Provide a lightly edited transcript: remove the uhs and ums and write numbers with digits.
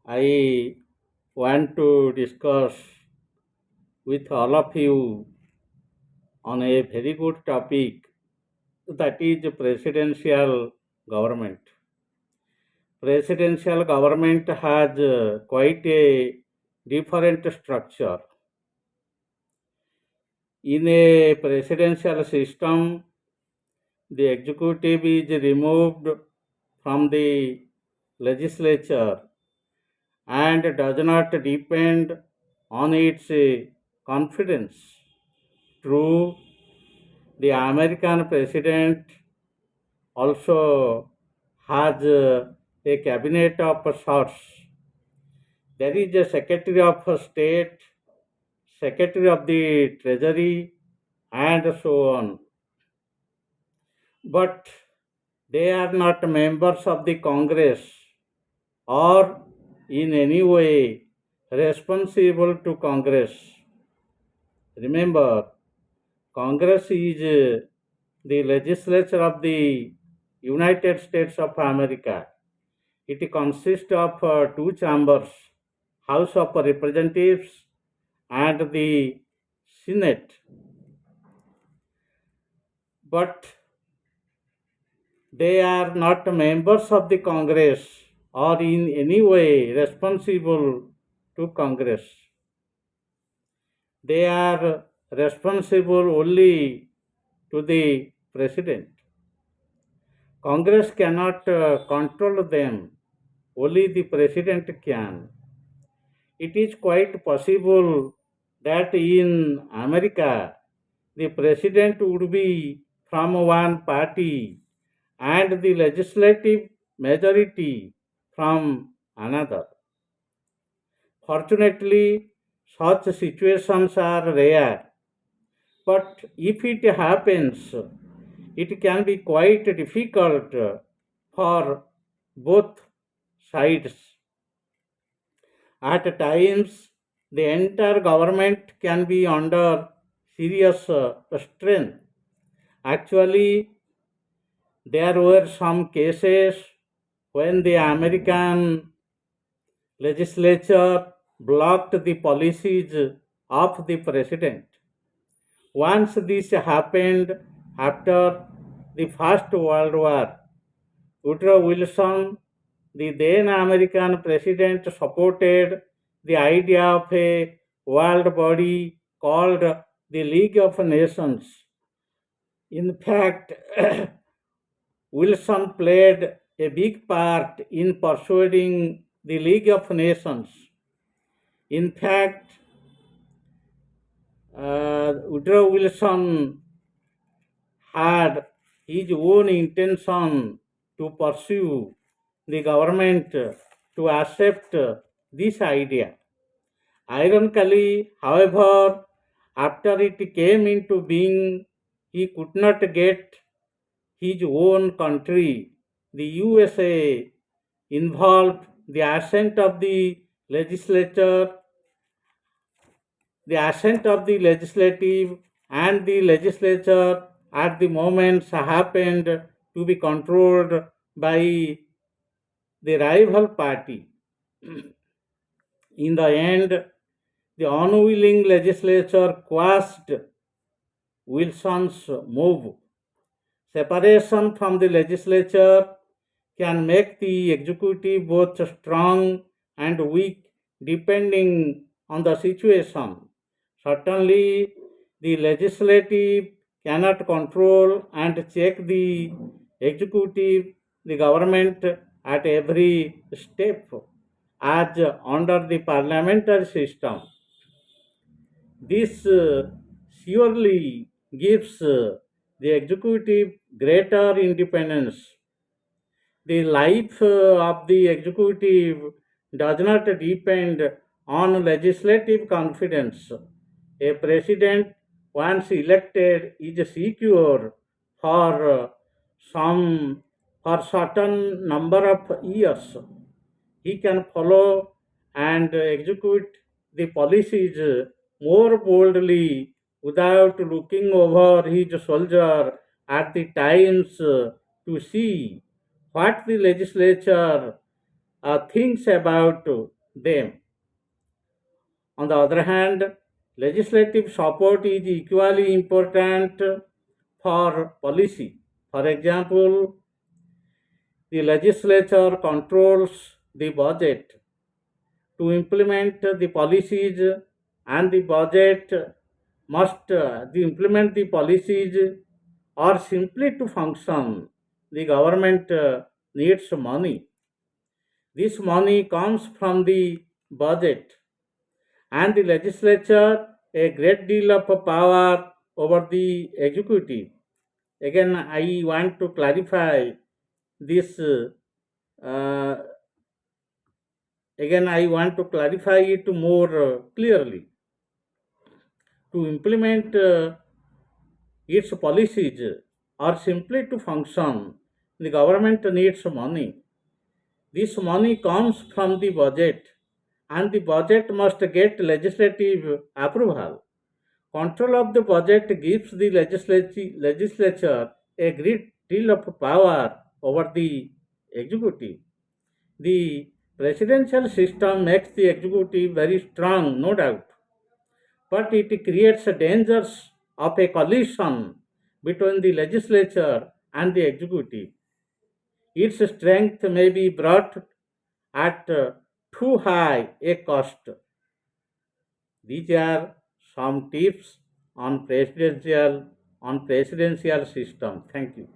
I want to discuss with all of you on a very good topic, that is presidential government. Presidential government has quite a different structure. In a presidential system, the executive is removed from the legislature and does not depend on its confidence. True, the American president also has a cabinet of sorts. There is a secretary of state, secretary of the treasury, and so on. But they are not members of the Congress or in any way responsible to Congress. Remember, Congress is the legislature of the United States of America. It consists of two chambers, House of Representatives and the Senate. But they are not members of the Congress or in any way responsible to Congress. They are responsible only to the President. Congress cannot control them, only the President can. It is quite possible that in America, the President would be from one party and the legislative majority from another. Fortunately, such situations are rare, but if it happens, it can be quite difficult for both sides. At times, the entire government can be under serious strain. Actually, there were some cases when the American legislature blocked the policies of the president. Once this happened after the First World War, Woodrow Wilson, the then American president, supported the idea of a world body called the League of Nations. In fact, Wilson played a big part in persuading the League of Nations. In fact, Woodrow Wilson had his own intention to pursue the government to accept this idea. Ironically, however, after it came into being, he could not get his own country, the USA, involved. The assent of the legislature, the assent of the legislative and the legislature at the moment happened to be controlled by the rival party. In the end, the unwilling legislature quashed Wilson's move. Separation from the legislature can make the executive both strong and weak depending on the situation. Certainly, the legislative cannot control and check the executive, the government at every step, as under the parliamentary system. This surely gives the executive greater independence. The life of the executive does not depend on legislative confidence. A president, once elected, is secure for some for certain number of years. He can follow and execute the policies more boldly without looking over his shoulder at the times to see what the legislature thinks about them. On the other hand, legislative support is equally important for policy. For example, the legislature controls the budget to implement the policies, and the budget must implement the policies or simply to function. The government needs money. This money comes from the budget, and the legislature a great deal of power over the executive. Again, I want to clarify this. Uh, Again, I want to clarify it more clearly. To implement its policies or simply to function, the government needs money. This money comes from the budget, and the budget must get legislative approval. Control of the budget gives the legislature a great deal of power over the executive. The presidential system makes the executive very strong, no doubt, but it creates dangers of a collision between the legislature and the executive. Its strength may be brought at too high a cost. These are some tips on presidential system. Thank you.